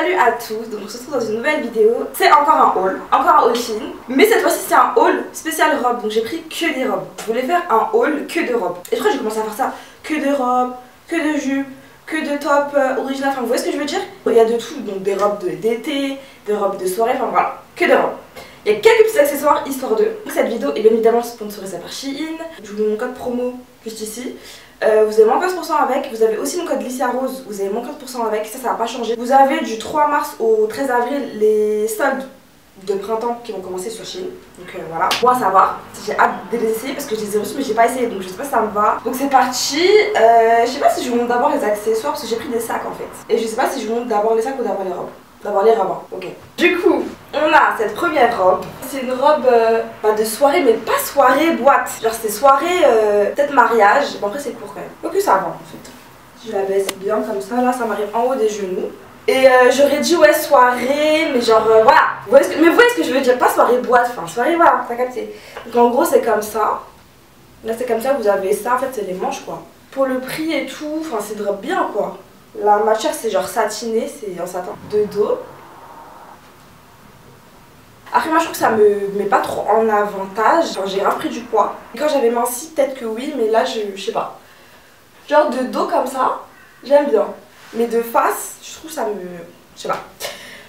Salut à tous, donc on se retrouve dans une nouvelle vidéo. C'est encore un haul Shein. Mais cette fois-ci c'est un haul spécial robe, donc j'ai pris que des robes. Je voulais faire un haul que de robes. Et je crois que j'ai commencé à faire ça, que de robes, que de jupes, que de top original, enfin vous voyez ce que je veux dire. Il y a de tout, donc des robes d'été, des robes de soirée, enfin voilà, que de robes. Il y a quelques petits accessoires histoire de. Cette vidéo est bien évidemment sponsorisée par Shein. Je vous donne mon code promo juste ici. Vous avez mon 15% avec, vous avez aussi mon code Licia Rose, vous avez mon 15% avec, ça va pas changer. Vous avez du 3 mars au 13 avril les soldes de printemps qui vont commencer sur Shein. Donc voilà, moi ça va, j'ai hâte de les essayer parce que je les ai reçus mais j'ai pas essayé, donc je sais pas si ça me va. Donc c'est parti, je sais pas si je vous montre d'abord les accessoires parce que j'ai pris des sacs en fait. Et je sais pas si je vous montre d'abord les sacs ou d'abord les robes. D'abord les robes, ok. Du coup, on a cette première robe. C'est une robe de soirée, mais pas soirée boîte. Genre c'est soirée, peut-être mariage. Bon après c'est court quand même. Donc ça va en fait. Je la baisse bien comme ça, là ça m'arrive en haut des genoux. Et j'aurais dit ouais soirée, mais genre voilà. Vous voyez ce que je veux dire, pas soirée boîte, enfin soirée voilà, t'as capté. Donc en gros c'est comme ça. Là c'est comme ça, vous avez ça, en fait c'est les manches quoi. Pour le prix et tout, enfin c'est de robe bien quoi. La matière c'est genre satiné, c'est en satin. De dos. Après moi je trouve que ça me met pas trop en avantage, enfin, j'ai grave pris du poids. Et quand j'avais minci peut-être que oui, mais là je sais pas. Genre de dos comme ça, j'aime bien. Mais de face, je trouve ça me... je sais pas.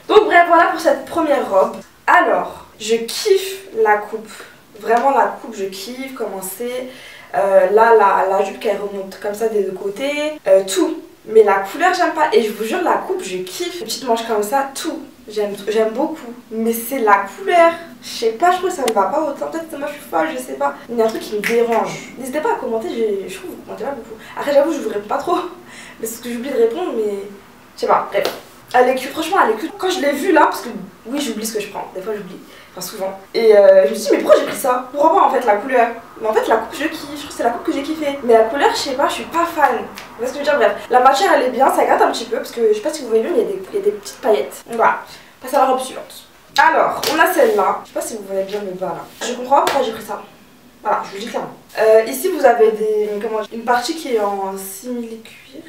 Donc bref, voilà pour cette première robe. Alors, je kiffe la coupe. Vraiment la coupe, je kiffe comment c'est. Là, la jupe qu'elle remonte comme ça des deux côtés. Tout. Mais la couleur, j'aime pas. Et je vous jure, la coupe, je kiffe. Les petites manches comme ça, tout. J'aime beaucoup. Mais c'est la couleur. Je sais pas, je trouve que ça me va pas autant. Peut-être que moi je suis folle, je sais pas. Il y a un truc qui me dérange. N'hésitez pas à commenter, je trouve que vous commentez pas beaucoup. Après, j'avoue, je vous réponds pas trop. Mais c'est ce que j'oublie de répondre, mais je sais pas. Bref. Elle est cute, franchement, elle est cute. Quand je l'ai vue là, parce que oui, j'oublie ce que je prends. Des fois, j'oublie. Enfin, souvent. Et je me suis dit, mais pourquoi j'ai pris ça? Pourquoi pas en fait la couleur? Mais en fait, la coupe, je kiffe. Je trouve que c'est la coupe que j'ai kiffé. Mais la couleur, je sais pas, je suis pas fan. Vous voyez ce que je veux dire? Bref. La matière, elle est bien, ça gratte un petit peu. Parce que je sais pas si vous voyez bien, il y a des petites paillettes. Donc voilà. Passe à la robe suivante. Alors, on a celle-là. Je sais pas si vous voyez bien le bas là. Je comprends pas pourquoi j'ai pris ça. Voilà, je vous le dis clairement. Ici, vous avez une partie qui est en simili-cuir.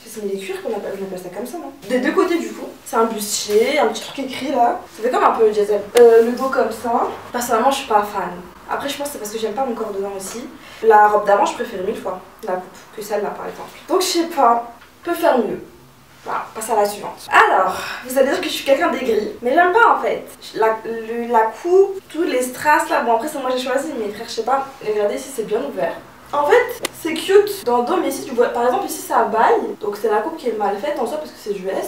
C'est simili-cuir qu'on appelle ça comme ça, non? Des deux côtés, du coup. C'est un bustier, un petit truc écrit là. Ça fait comme un peu diesel. Le dos comme ça. Personnellement, je suis pas fan. Après, je pense que c'est parce que j'aime pas mon corps dedans aussi. La robe d'avant, je préfère 1000 fois la coupe que celle-là, par exemple. Donc, je sais pas. Peut faire mieux. Voilà, passe à la suivante. Alors, vous allez dire que je suis quelqu'un d'aigri, mais j'aime pas en fait. La coupe, tous les strass là, bon après c'est moi j'ai choisi, mais frère je sais pas, regardez ici c'est bien ouvert. En fait, c'est cute dans le dos, mais ici tu vois, par exemple ici c'est à bail, donc c'est la coupe qui est mal faite en soi parce que c'est US.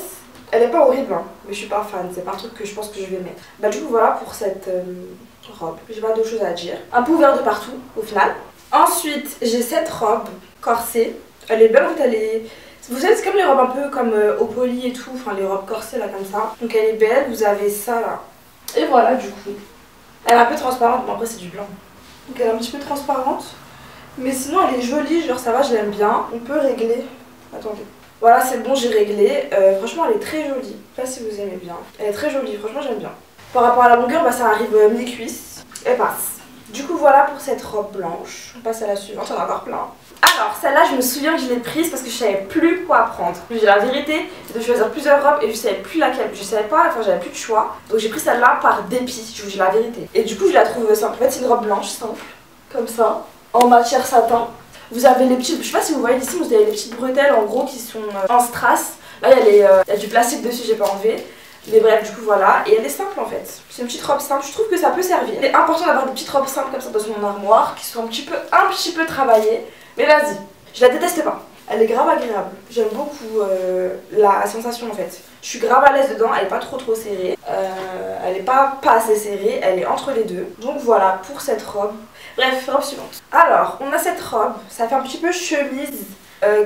Elle est pas horrible, hein, mais je suis pas fan, c'est pas un truc que je pense que je vais mettre. Bah du coup voilà pour cette robe, j'ai pas d'autre chose à dire. Un peu ouvert de partout au final. Ensuite, j'ai cette robe corsée, elle est belle en fait, elle est... Vous savez, c'est comme les robes un peu comme au poly et tout, enfin les robes corsées là comme ça. Donc elle est belle, vous avez ça là. Et voilà du coup. Elle est un peu transparente, bon après c'est du blanc. Donc elle est un petit peu transparente. Mais sinon elle est jolie, genre ça va, je l'aime bien. On peut régler. Attendez. Voilà, c'est bon, j'ai réglé. Franchement elle est très jolie. Je sais pas si vous aimez bien. Elle est très jolie, franchement j'aime bien. Par rapport à la longueur, bah, ça arrive mi-cuisse. Elle passe. Du coup voilà pour cette robe blanche. On passe à la suivante, il y en a encore plein. Alors celle-là je me souviens que je l'ai prise parce que je savais plus quoi prendre. J'ai la vérité de choisir plusieurs robes et je savais plus laquelle. Je savais pas, enfin j'avais plus de choix. Donc j'ai pris celle-là par dépit, je vous dis la vérité. Et du coup je la trouve simple. En fait c'est une robe blanche simple, comme ça, en matière satin. Vous avez les petites, je sais pas si vous voyez ici, vous avez les petites bretelles en gros qui sont en strass. Là il y a du plastique dessus, j'ai pas enlevé. Mais bref, du coup voilà, et elle est simple en fait. C'est une petite robe simple, je trouve que ça peut servir. Il est important d'avoir des petites robes simples comme ça dans mon armoire, qui sont un petit peu travaillées. Mais vas-y, je la déteste pas. Elle est grave agréable. J'aime beaucoup la sensation en fait. Je suis grave à l'aise dedans, elle est pas trop serrée. Elle est pas assez serrée, elle est entre les deux. Donc voilà pour cette robe. Bref, robe suivante. Alors, on a cette robe, ça fait un petit peu chemise.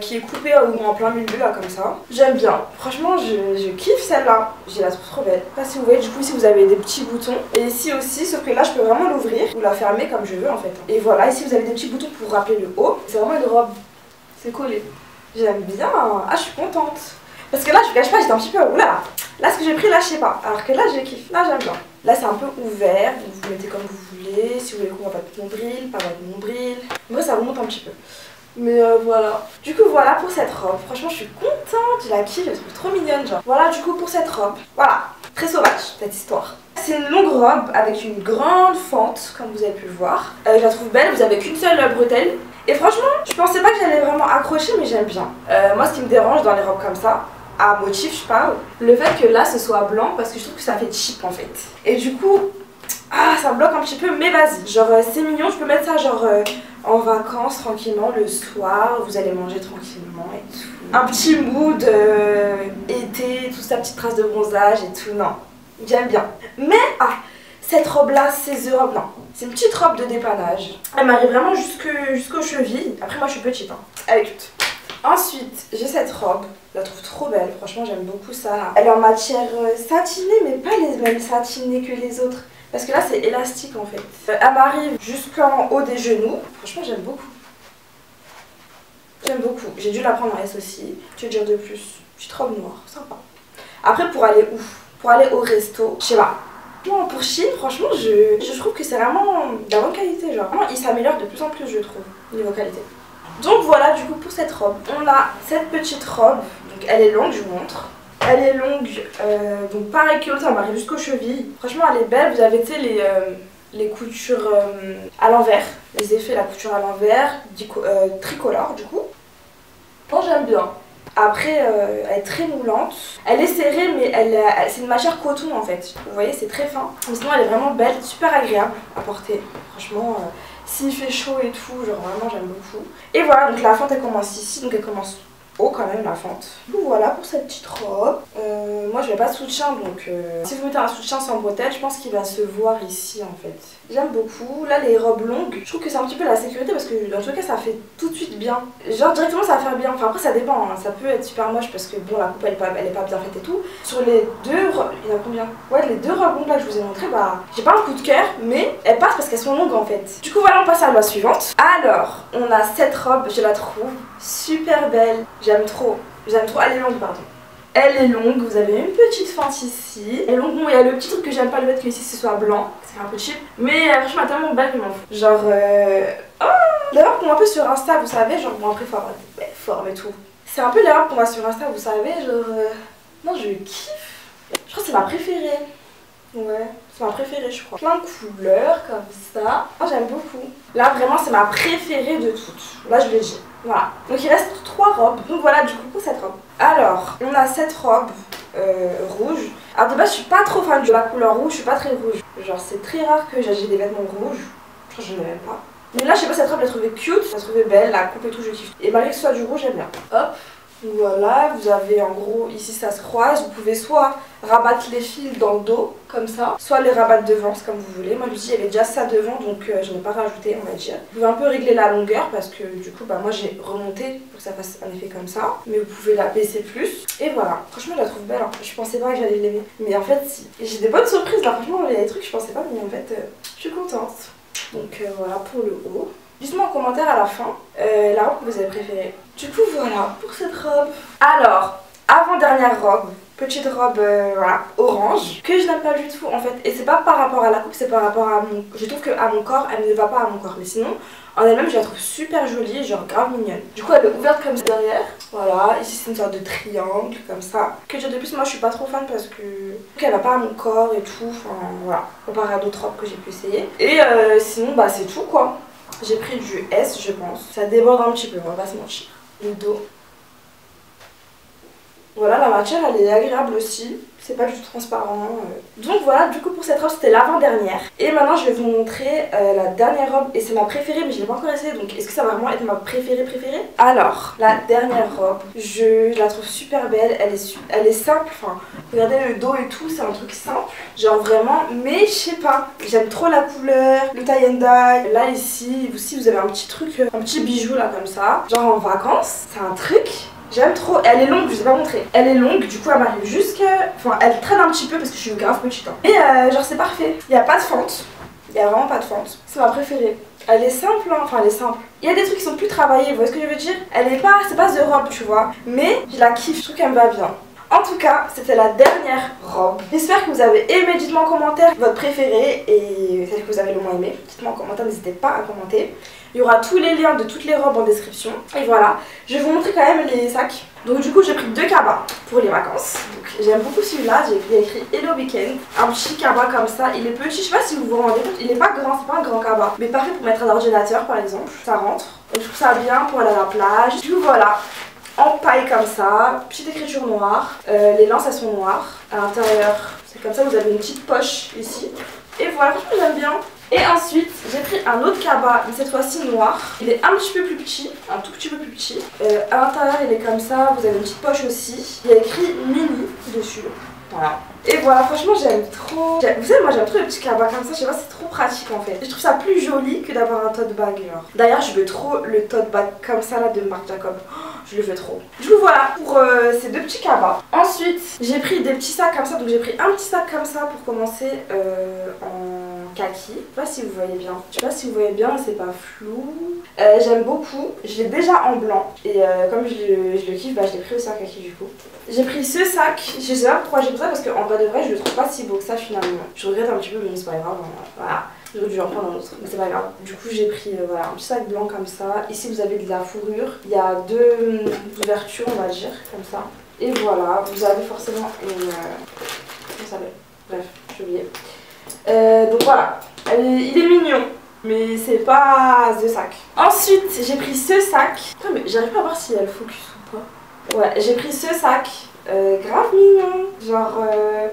Qui est coupée en plein milieu là comme ça. J'aime bien, franchement je kiffe celle-là. Je la trouve trop belle. Je sais pas si vous voyez, du coup ici vous avez des petits boutons. Et ici aussi, sauf que là je peux vraiment l'ouvrir ou la fermer comme je veux en fait. Et voilà, ici vous avez des petits boutons pour rappeler le haut. C'est vraiment une robe, c'est collé. J'aime bien, ah je suis contente. Parce que là je vous cache pas, j'étais un petit peu, oula. Là ce que j'ai pris là je sais pas, alors que là je kiffe, là j'aime bien. Là c'est un peu ouvert, vous mettez comme vous voulez. Si vous voulez qu'on voit votre nombril, pas votre nombril. En vrai ça remonte un petit peu. Mais voilà. Du coup voilà pour cette robe. Franchement je suis contente, je la kiffe, je la trouve trop mignonne genre. Voilà du coup pour cette robe. Voilà, très sauvage cette histoire. C'est une longue robe avec une grande fente comme vous avez pu le voir. Je la trouve belle, vous avez qu'une seule bretelle. Et franchement je pensais pas que j'allais vraiment accrocher mais j'aime bien. Moi ce qui me dérange dans les robes comme ça, à motif je parle, le fait que là ce soit blanc parce que je trouve que ça fait cheap en fait. Et du coup, ça me bloque un petit peu mais vas-y. Genre c'est mignon, je peux mettre ça genre en vacances tranquillement le soir, vous allez manger tranquillement et tout. Un petit mood été, toute sa petite trace de bronzage et tout, non. J'aime bien. Mais, cette robe là, c'est The Robe, non. C'est une petite robe de dépannage. Elle m'arrive vraiment jusqu'aux chevilles. Après moi je suis petite, hein. Elle est cute. Ensuite, j'ai cette robe. Je la trouve trop belle, franchement j'aime beaucoup ça. Elle est en matière satinée, mais pas les mêmes satinés que les autres. Parce que là c'est élastique en fait. Elle m'arrive jusqu'en haut des genoux. Franchement j'aime beaucoup. J'aime beaucoup. J'ai dû la prendre en S aussi. Tu veux dire de plus? Petite robe noire, sympa. Après pour aller où? Pour aller au resto, je sais pas. Bon, pour Shein, franchement je trouve que c'est vraiment de la bonne qualité genre. Vraiment il s'améliore de plus en plus je trouve, niveau qualité. Donc voilà du coup pour cette robe. On a cette petite robe. Donc elle est longue, je vous montre. Elle est longue, donc pareil que l'autre, elle m'arrive jusqu'aux chevilles. Franchement elle est belle, vous avez tu sais les coutures à l'envers, les effets, la couture à l'envers, tricolore du coup. Bon j'aime bien. Après elle est très moulante, elle est serrée mais c'est une matière coton en fait. Vous voyez c'est très fin. Mais sinon elle est vraiment belle, super agréable à porter. Franchement s'il fait chaud et tout, genre vraiment j'aime beaucoup. Et voilà donc la fente elle commence ici, donc elle commence haut quand même la fente. Donc voilà pour cette petite robe. Moi je n'ai pas de soutien donc si vous mettez un soutien sans bretelle je pense qu'il va se voir ici en fait. J'aime beaucoup. Là les robes longues, je trouve que c'est un petit peu la sécurité parce que dans tout cas ça fait tout de suite bien. Genre directement ça va faire bien. Enfin après ça dépend, hein. Ça peut être super moche parce que bon la coupe elle est pas bien faite et tout. Sur les deux robes, il y en a combien? Ouais les deux robes longues là que je vous ai montré, bah j'ai pas un coup de cœur mais elles passent parce qu'elles sont longues en fait. Du coup voilà on passe à la loi suivante. Alors on a cette robe, je la trouve super belle. J'aime trop, elle est longue pardon. Elle est longue, vous avez une petite fente ici. Elle est longue, bon il y a le petit truc que j'aime pas, le fait que ici ce soit blanc, c'est un peu cheap. Mais franchement elle est tellement belle que je m'en fous. Genre, l'erreur qu'on voit un peu sur Insta, vous savez, genre bon après faut avoir des belles formes et tout. C'est un peu l'erreur qu'on voit sur Insta, vous savez, genre, non je kiffe. Je crois que c'est ma préférée. Ouais, c'est ma préférée je crois. Plein de couleurs comme ça. Moi j'aime beaucoup. Là vraiment c'est ma préférée de toutes. Là je l'ai dit. Voilà. Donc il reste 3 robes. Donc voilà du coup pour cette robe. Alors on a cette robe rouge. Alors de base je suis pas trop fan de la couleur rouge. Je suis pas très rouge. Genre c'est très rare que j'ai des vêtements rouges. Je crois que je n'en ai même pas. Mais là je sais pas cette robe je la trouvais cute. Je la trouvais belle. La coupe et tout je kiffe. Et malgré que ce soit du rouge j'aime bien. Hop. Voilà, vous avez en gros, ici ça se croise, vous pouvez soit rabattre les fils dans le dos, comme ça, soit les rabattre devant, c'est comme vous voulez. Moi je dis il y avait déjà ça devant, donc je n'ai pas rajouté on va dire. Vous pouvez un peu régler la longueur parce que du coup bah moi j'ai remonté pour que ça fasse un effet comme ça. Mais vous pouvez la baisser plus. Et voilà, franchement je la trouve belle, hein. Je pensais pas que j'allais l'aimer. Mais en fait si, j'ai des bonnes surprises là, franchement il y a des trucs que je pensais pas mais en fait je suis contente. Donc voilà pour le haut. Dites-moi en commentaire à la fin la robe que vous avez préférée. Du coup voilà pour cette robe. Alors, avant-dernière robe, petite robe voilà, orange, que je n'aime pas du tout en fait. Et c'est pas par rapport à la coupe, c'est par rapport à mon... Je trouve qu'à mon corps, elle ne va pas à mon corps. Mais sinon, en elle-même, je la trouve super jolie, genre grave mignonne. Du coup, elle est ouverte comme ça derrière. Voilà, ici c'est une sorte de triangle comme ça. Que dire de plus, moi je suis pas trop fan parce que elle va pas à mon corps et tout. Enfin voilà, comparé à d'autres robes que j'ai pu essayer. Et sinon, bah c'est tout quoi. J'ai pris du S je pense. Ça déborde un petit peu, on va pas se mentir. Le dos. Voilà, la matière elle est agréable aussi. C'est pas du tout transparent. Donc voilà, du coup pour cette robe c'était l'avant-dernière. Et maintenant je vais vous montrer la dernière robe. Et c'est ma préférée mais je l'ai pas encore essayée. Donc est-ce que ça va vraiment être ma préférée? Alors, la dernière robe, je la trouve super belle. Elle est simple. Enfin, regardez le dos et tout, c'est un truc simple. Genre vraiment, mais je sais pas. J'aime trop la couleur, le tie and dye. Là ici, vous avez un petit truc, un petit bijou là comme ça. Genre en vacances, c'est un truc. J'aime trop, elle est longue, je vous ai pas montré. Elle est longue, du coup elle m'arrive jusqu'à... Enfin elle traîne un petit peu parce que je suis grave petite. Hein. Et genre c'est parfait. Il n'y a pas de fente. Il n'y a vraiment pas de fente. C'est ma préférée. Elle est simple, hein. Enfin elle est simple. Il y a des trucs qui sont plus travaillés, vous voyez ce que je veux dire? Elle est pas... C'est pas The Robe, tu vois. Mais je la kiffe, je trouve qu'elle me va bien. En tout cas, c'était la dernière robe. J'espère que vous avez aimé. Dites-moi en commentaire votre préférée et celle que vous avez le moins aimé. Dites-moi en commentaire, n'hésitez pas à commenter. Il y aura tous les liens de toutes les robes en description. Et voilà, je vais vous montrer quand même les sacs. Donc du coup j'ai pris 2 cabas pour les vacances. J'aime beaucoup celui-là, j'ai écrit Hello Weekend. Un petit cabas comme ça, il est petit, je sais pas si vous vous rendez compte, il est pas grand, c'est pas un grand cabas. Mais parfait pour mettre un ordinateur par exemple, ça rentre. Donc, je trouve ça bien pour aller à la plage. Du coup voilà, en paille comme ça, petite écriture noire. Les lances elles sont noires. À l'intérieur, c'est comme ça, vous avez une petite poche ici. Et voilà, franchement j'aime bien. Et ensuite, j'ai pris un autre cabas, mais cette fois-ci noir. Il est un petit peu plus petit, un tout petit peu plus petit. À l'intérieur, il est comme ça, vous avez une petite poche aussi. Il y a écrit mini dessus. Voilà. Et voilà, franchement, j'aime trop. Vous savez, moi j'aime trop les petits cabas comme ça, je sais pas, c'est trop pratique en fait. Je trouve ça plus joli que d'avoir un tote bag. D'ailleurs, je veux trop le tote bag comme ça là de Marc Jacob. Je le veux trop. Du coup voilà pour ces 2 petits cabas. Ensuite j'ai pris des petits sacs comme ça. Donc j'ai pris un petit sac comme ça pour commencer en kaki. Je sais pas si vous voyez bien. Je sais pas si vous voyez bien, c'est pas flou. J'aime beaucoup. Je l'ai déjà en blanc. Et comme je le kiffe, bah, je l'ai pris aussi en kaki du coup. J'ai pris ce sac. Je sais pas pourquoi j'ai pris ça parce qu'en vrai de vrai je le trouve pas si beau que ça finalement. Je regrette un petit peu mais c'est pas grave. Voilà. J'aurais dû en prendre un autre, mais c'est pas grave. Du coup j'ai pris voilà, un petit sac blanc comme ça. Ici vous avez de la fourrure. Il y a 2 ouvertures on va dire, comme ça. Et voilà, vous avez forcément une... comment ça s'appelle? Bref, j'ai oublié. Donc voilà, il est mignon. Mais c'est pas ce sac. Ensuite j'ai pris ce sac. Putain mais j'arrive pas à voir si elle focus ou pas. Ouais, j'ai pris ce sac. Grave mignon, genre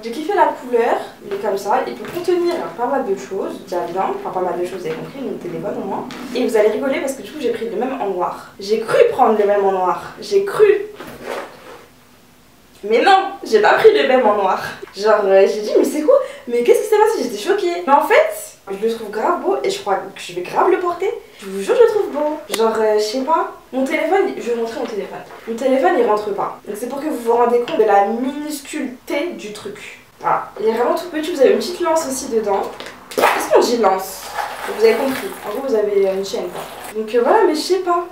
j'ai kiffé la couleur, il est comme ça, il peut contenir pas mal de choses, déjà bien, enfin pas mal de choses, vous avez compris, mon téléphone au moins. Et vous allez rigoler parce que du coup j'ai pris le même en noir. J'ai cru prendre le même en noir, j'ai cru. Mais non, j'ai pas pris le même en noir. Genre j'ai dit mais c'est quoi? Mais qu'est-ce qui s'est passé? J'étais choquée. Mais en fait, je le trouve grave beau et je crois que je vais grave le porter. Je vous jure, je le trouve beau. Genre, je sais pas. Mon téléphone, je vais vous montrer mon téléphone. Mon téléphone, il rentre pas. Donc, c'est pour que vous vous rendez compte de la minusculité du truc. Voilà. Il est vraiment tout petit. Vous avez une petite lance aussi dedans. Qu'est-ce qu'on dit lance? Vous avez compris. En gros, vous avez une chaîne, quoi. Donc, voilà, mais je sais pas.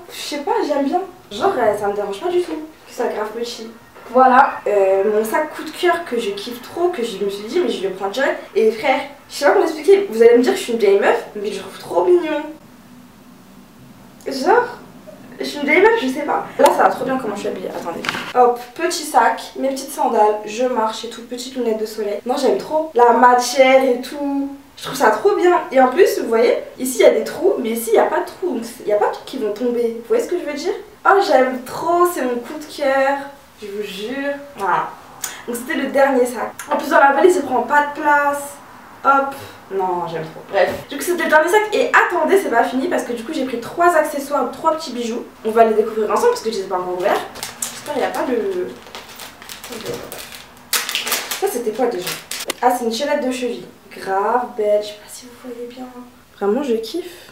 J'aime bien. Genre, ça me dérange pas du tout que ça grave petit. Voilà, mon sac coup de cœur que je kiffe trop, que je me suis dit mais je vais le prendre direct. Et frère, je sais pas comment expliquer, vous allez me dire que je suis une vieille meuf, mais je le trouve trop mignon. Genre, je suis une vieille meuf, je sais pas. Là ça va trop bien comment je suis habillée, attendez. Hop, petit sac, mes petites sandales, je marche et tout, petites lunettes de soleil. Non j'aime trop, la matière et tout. Je trouve ça trop bien. Et en plus, vous voyez, ici il y a des trous, mais ici il n'y a pas de trous, donc il n'y a pas de trucs qui vont tomber. Vous voyez ce que je veux dire? Oh j'aime trop, c'est mon coup de cœur. Je vous jure. Voilà. Donc c'était le dernier sac. En plus dans la valise, il prend pas de place. Hop. Non, j'aime trop. Bref. Du coup c'était le dernier sac. Et attendez, c'est pas fini parce que du coup j'ai pris 3 accessoires, 3 petits bijoux. On va les découvrir ensemble parce que je les ai pas encore ouverts. J'espère qu'il n'y a pas de... Ça c'était quoi déjà? Ah c'est une chaînette de cheville. Grave belle. Je sais pas si vous voyez bien. Vraiment je kiffe.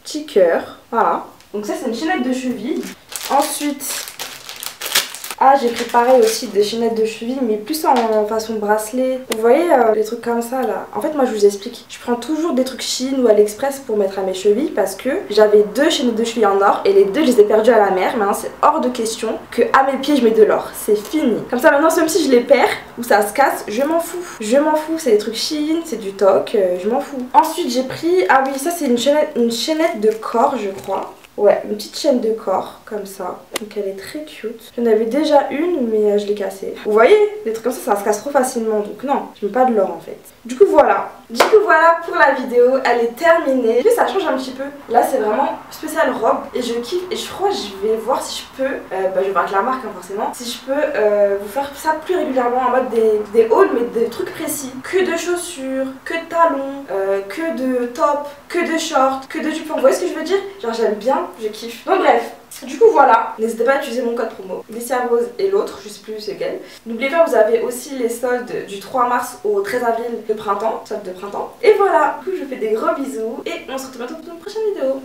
Petit cœur. Voilà. Donc ça c'est une chaînette de cheville. Ensuite... Ah j'ai pris pareil aussi des chaînettes de cheville mais plus en façon bracelet. Vous voyez les trucs comme ça là. En fait moi je vous explique. Je prends toujours des trucs Chine ou AliExpress pour mettre à mes chevilles parce que j'avais 2 chaînettes de cheville en or et les 2 je les ai perdues à la mer. Maintenant c'est hors de question que à mes pieds je mets de l'or. C'est fini. Comme ça maintenant même si je les perds ou ça se casse, je m'en fous. Je m'en fous. C'est des trucs Chine, c'est du toc, je m'en fous. Ensuite j'ai pris, ah oui ça c'est une chaînette de corps je crois. Ouais, une petite chaîne de corps, comme ça. Donc elle est très cute. J'en avais déjà une, mais je l'ai cassée. Vous voyez, les trucs comme ça se casse trop facilement. Donc non, je mets pas de l'or en fait. Du coup voilà. Pour la vidéo, elle est terminée. Puis ça change un petit peu. Là c'est vraiment spécial robe. Et je kiffe. Et je crois que je vais voir si je peux, je vais voir avec la marque hein, forcément. Si je peux vous faire ça plus régulièrement en mode des hauls, mais des trucs précis. Que de chaussures, que de talons, que de top, que de shorts, que de jupons. Vous voyez ce que je veux dire? Genre j'aime bien. Je kiffe. Donc bref, du coup voilà, n'hésitez pas à utiliser mon code promo Licia Rose et l'autre, je sais plus c'est lequel. N'oubliez pas, vous avez aussi les soldes du 3 mars au 13 avril de printemps, soldes de printemps. Et voilà, du coup je vous fais des gros bisous et on se retrouve bientôt pour une prochaine vidéo.